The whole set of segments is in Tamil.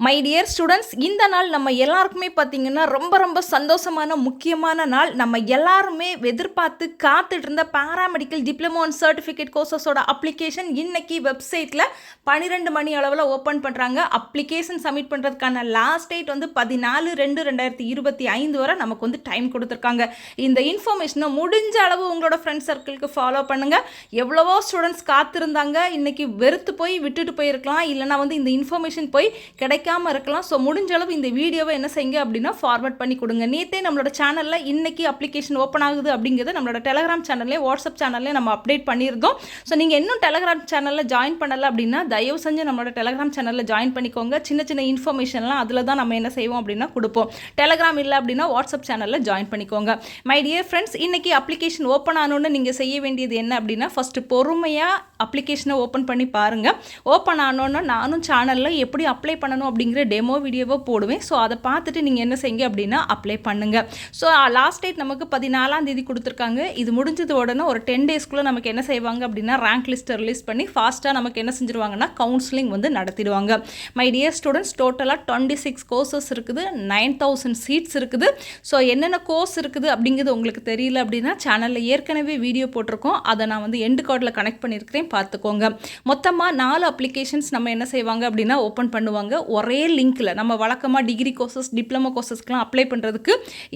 மை டியர் ஸ்டூடெண்ட்ஸ், இந்த நாள் நம்ம எல்லாருக்குமே பார்த்தீங்கன்னா ரொம்ப ரொம்ப சந்தோஷமான முக்கியமான நாள். நம்ம எல்லாருமே எதிர்பார்த்து காத்துட்டு இருந்த பேராமெடிக்கல் டிப்ளமோ அண்ட் சர்டிஃபிகேட் கோர்சஸோட அப்ளிகேஷன் இன்னைக்கு வெப்சைட்டில் 12 மணி அளவில் ஓப்பன் பண்ணுறாங்க. அப்ளிகேஷன் சப்மிட் பண்ணுறதுக்கான லாஸ்ட் டேட் வந்து 14/2/2025 வரை நமக்கு வந்து டைம் கொடுத்துருக்காங்க. இந்த இன்ஃபர்மேஷனை முடிஞ்ச அளவு உங்களோட ஃப்ரெண்ட்ஸ் சர்க்கிளுக்கு ஃபாலோ பண்ணுங்கள். எவ்வளவோ ஸ்டூடெண்ட்ஸ் காத்திருந்தாங்க, இன்னைக்கு வெறுத்து போய் விட்டுட்டு போயிருக்கலாம், இல்லைனா வந்து இந்த இன்ஃபர்மேஷன் போய் கிடைக்காம இருக்கலாம். ஸோ முடிஞ்ச அளவு இந்த வீடியோவை என்ன செய்யுங்க அப்படின்னா ஃபார்வர்ட் பண்ணி கொடுங்க. நேற்றே நம்மளோட சேனலில் இன்னைக்கு அப்ளிகேஷன் ஓப்பன் ஆகுது அப்படிங்கிறது நம்மளோட டெலகிராம் சேனல்லே வாட்ஸ்அப் சேனல்லே நம்ம அப்டேட் பண்ணியிருந்தோம். ஸோ நீங்கள் இன்னும் டெலகிராம் சேனலில் ஜாயின் பண்ணலை அப்படின்னா தயவு செஞ்சு நம்மளோட டெலகிராம் சேனலில் ஜாயின் பண்ணிக்கோங்க. சின்ன சின்ன இன்ஃபர்மேஷன்லாம் அதில் தான் நம்ம என்ன செய்வோம் அப்படின்னா கொடுப்போம். டெலகிராம் இல்லை அப்படின்னா வாட்ஸ்அப் சேனலில் ஜாயின் பண்ணிக்கோங்க. மை டியர் ஃப்ரெண்ட்ஸ், இன்னைக்கு அப்ளிகேஷன் ஓப்பன் ஆனோன்னு நீங்கள் செய்ய வேண்டியது என்ன அப்படின்னா ஃபஸ்ட்டு பொறுமையாக அப்ளிகேஷனை ஓப்பன் பண்ணி பாருங்கள். ஓப்பன் ஆனோன்னு நானும் சேனலில் எப்படி அப்ளை பண்ணணும் அப்படிங்கிற டெமோ வீடியோவை போடுவேன். ஸோ அதை பார்த்துட்டு நீங்கள் என்ன செய்யுங்க அப்படின்னா அப்ளை பண்ணுங்கள். ஸோ லாஸ்ட் டேட் நமக்கு 14ஆம் தேதி கொடுத்துருக்காங்க. இது முடிஞ்சது உடனே ஒரு 10 டேஸ்க்குள்ளே நமக்கு என்ன செய்வாங்க அப்படின்னா ரேங்க் லிஸ்ட்டை ரிலீஸ் பண்ணி ஃபாஸ்ட்டாக நமக்கு என்ன செஞ்சுருவாங்கன்னா கவுன்சிலிங் வந்து நடத்திடுவாங்க. மை டியர் ஸ்டூடெண்ட்ஸ், டோட்டலாக 26 கோர்சஸ் இருக்குது, 9000 சீட்ஸ் இருக்குது. ஸோ என்னென்ன கோர்ஸ் இருக்குது அப்படிங்கிறது உங்களுக்கு தெரியல அப்படின்னா சேனலில் ஏற்கனவே வீடியோ போட்டிருக்கோம். அதை நான் வந்து எண்டு கார்டில் கனெக்ட் பண்ணியிருக்கிறேன், பார்த்துக்கோங்க. மொத்தமாக 4 அப்ளிகேஷன்ஸ் நம்ம என்ன செய்வாங்க அப்படின்னா ஓப்பன் பண்ணுவாங்க. ஒரே லிங்க்கில் நம்ம வழக்கமாக டிகிரி கோர்சஸ் டிப்ளமோ கோர்சஸ்க்கெலாம் அப்ளை பண்ணுறதுக்கு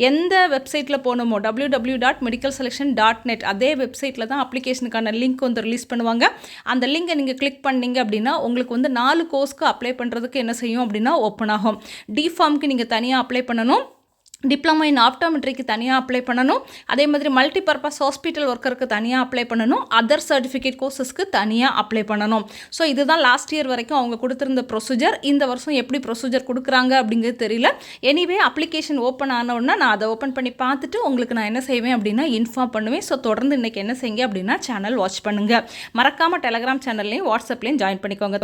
எந்த வெப்சைட்டில் போகணுமோ www.medicalselection.net அதே வெப்சைட்டில் தான் அப்ளிகேஷனுக்கான லிங்க் வந்து ரிலீஸ் பண்ணுவாங்க. அந்த லிங்கை நீங்கள் கிளிக் பண்ணிங்க அப்படின்னா உங்களுக்கு வந்து 4 கோர்ஸ்க்கு அப்ளை பண்ணுறதுக்கு என்ன செய்யும் அப்படின்னா ஓப்பன் ஆகும். டிஃபார்முக்கு நீங்கள் தனியாக அப்ளை பண்ணணும், டிப்ளமோ இன் ஆப்டோமெட்ரிக்கு தனியாக அப்ளை பண்ணணும், அதே மாதிரி மல்டிபர்பஸ் ஹாஸ்பிட்டல் ஒர்க்கருக்கு தனியாக அப்ளை பண்ணணும், அதர் சர்டிஃபிகேட் கோர்சஸ்க்கு தனியாக அப்ளை பண்ணணும். ஸோ இதுதான் லாஸ்ட் இயர் வரைக்கும் அவங்க கொடுத்துருந்த ப்ரொசீஜர். இந்த வருஷம் எப்படி ப்ரொசீஜர் கொடுக்குறாங்க அப்படிங்கிறது தெரியல. எனிவே அப்ளிகேஷன் ஓப்பன் ஆனோன்னா நான் அதை ஓப்பன் பண்ணி பார்த்துட்டு உங்களுக்கு நான் என்ன செய்வேன் அப்படின்னா இன்ஃபார்ம் பண்ணுவேன். ஸோ தொடர்ந்து இன்றைக்கி என்ன செய்யுங்க அப்படின்னா சேனல் வாட்ச் பண்ணுங்கள். மறக்காமல் டெலகிராம் சேனல்லையும் வாட்ஸ்அப்லேயும் ஜாயின் பண்ணிக்கோங்க.